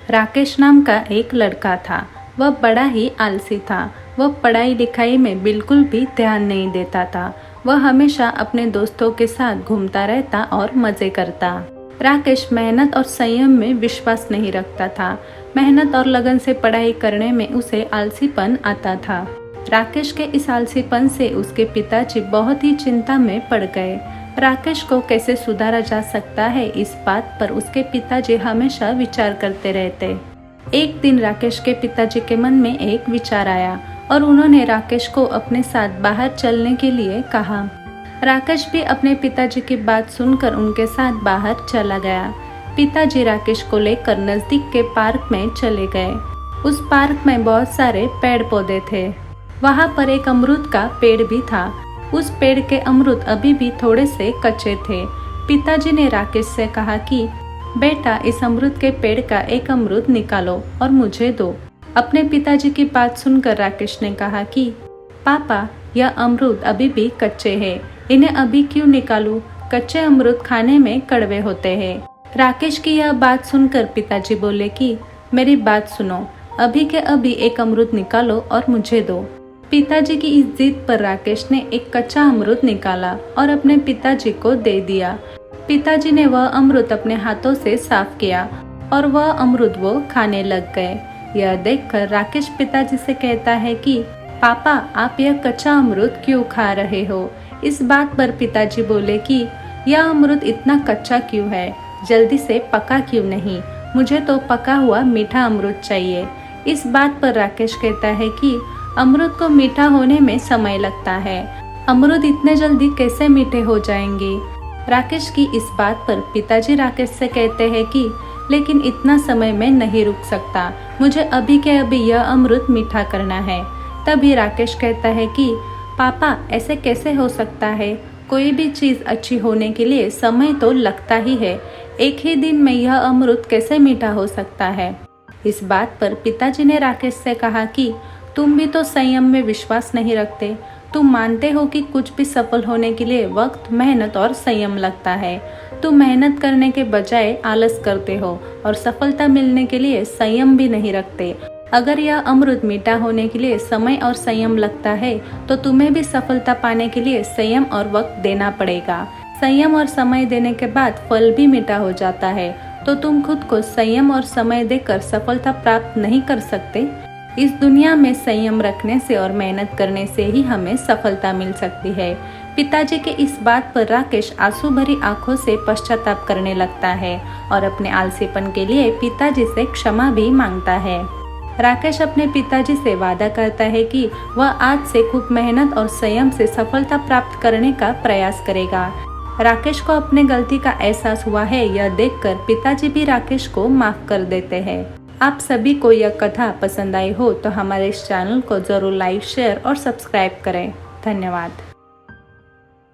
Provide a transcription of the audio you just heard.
राकेश नाम का एक लड़का था। वह बड़ा ही आलसी था। वह पढ़ाई लिखाई में बिल्कुल भी ध्यान नहीं देता था। वह हमेशा अपने दोस्तों के साथ घूमता रहता और मजे करता। राकेश मेहनत और संयम में विश्वास नहीं रखता था। मेहनत और लगन से पढ़ाई करने में उसे आलसीपन आता था। राकेश के इस आलसीपन से उसके पिताजी बहुत ही चिंता में पड़ गए। राकेश को कैसे सुधारा जा सकता है, इस बात पर उसके पिताजी हमेशा विचार करते रहते। एक दिन राकेश के पिताजी के मन में एक विचार आया और उन्होंने राकेश को अपने साथ बाहर चलने के लिए कहा। राकेश भी अपने पिताजी की बात सुनकर उनके साथ बाहर चला गया। पिताजी राकेश को लेकर नजदीक के पार्क में चले गए। उस पार्क में बहुत सारे पेड़ पौधे थे। वहाँ पर एक अमरूद का पेड़ भी था। उस पेड़ के अमरूद अभी भी थोड़े से कच्चे थे। पिताजी ने राकेश से कहा कि बेटा, इस अमरूद के पेड़ का एक अमरूद निकालो और मुझे दो। अपने पिताजी की बात सुनकर राकेश ने कहा कि पापा, यह अमरूद अभी भी कच्चे हैं, इन्हें अभी क्यों निकालूं? कच्चे अमरूद खाने में कड़वे होते हैं। राकेश की यह बात सुनकर पिताजी बोले कि मेरी बात सुनो, अभी के अभी एक अमरूद निकालो और मुझे दो। पिताजी की इस जिद पर राकेश ने एक कच्चा अमरूद निकाला और अपने पिताजी को दे दिया। पिताजी ने वह अमरूद अपने हाथों से साफ किया और वह अमरूद वो खाने लग गए। यह देखकर राकेश पिताजी से कहता है कि पापा, आप यह कच्चा अमरूद क्यों खा रहे हो? इस बात पर पिताजी बोले कि यह अमरूद इतना कच्चा क्यों है, जल्दी से पका क्यों नहीं? मुझे तो पका हुआ मीठा अमरूद चाहिए। इस बात पर राकेश कहता है कि अमरूद को मीठा होने में समय लगता है, अमरूद इतने जल्दी कैसे मीठे हो जाएंगे? राकेश की इस बात पर पिताजी राकेश से कहते हैं कि लेकिन इतना समय मैं नहीं रुक सकता, मुझे अभी के अभी यह अमरूद मीठा करना है। तभी राकेश कहता है कि पापा, ऐसे कैसे हो सकता है? कोई भी चीज़ अच्छी होने के लिए समय तो लगता ही है। एक ही दिन में यह अमरूद कैसे मीठा हो सकता है? इस बात पर पिताजी ने राकेश से कहा कि तुम भी तो संयम में विश्वास नहीं रखते। तुम मानते हो कि कुछ भी सफल होने के लिए वक्त, मेहनत और संयम लगता है। तुम मेहनत करने के बजाय आलस करते हो और सफलता मिलने के लिए संयम भी नहीं रखते। अगर यह अमरूद मीठा होने के लिए समय और संयम लगता है तो तुम्हें भी सफलता पाने के लिए संयम और वक्त देना पड़ेगा। संयम और समय देने के बाद फल भी मीठा हो जाता है। तो तुम खुद को संयम और समय देकर सफलता प्राप्त नहीं कर सकते? इस दुनिया में संयम रखने से और मेहनत करने से ही हमें सफलता मिल सकती है। पिताजी के इस बात पर राकेश आंसू भरी आंखों से पश्चाताप करने लगता है और अपने आलसीपन के लिए पिताजी से क्षमा भी मांगता है। राकेश अपने पिताजी से वादा करता है कि वह आज से खूब मेहनत और संयम से सफलता प्राप्त करने का प्रयास करेगा। राकेश को अपने गलती का एहसास हुआ है, यह देखकर पिताजी भी राकेश को माफ कर देते हैं। आप सभी को यह कथा पसंद आई हो तो हमारे इस चैनल को जरूर लाइक, शेयर और सब्सक्राइब करें। धन्यवाद।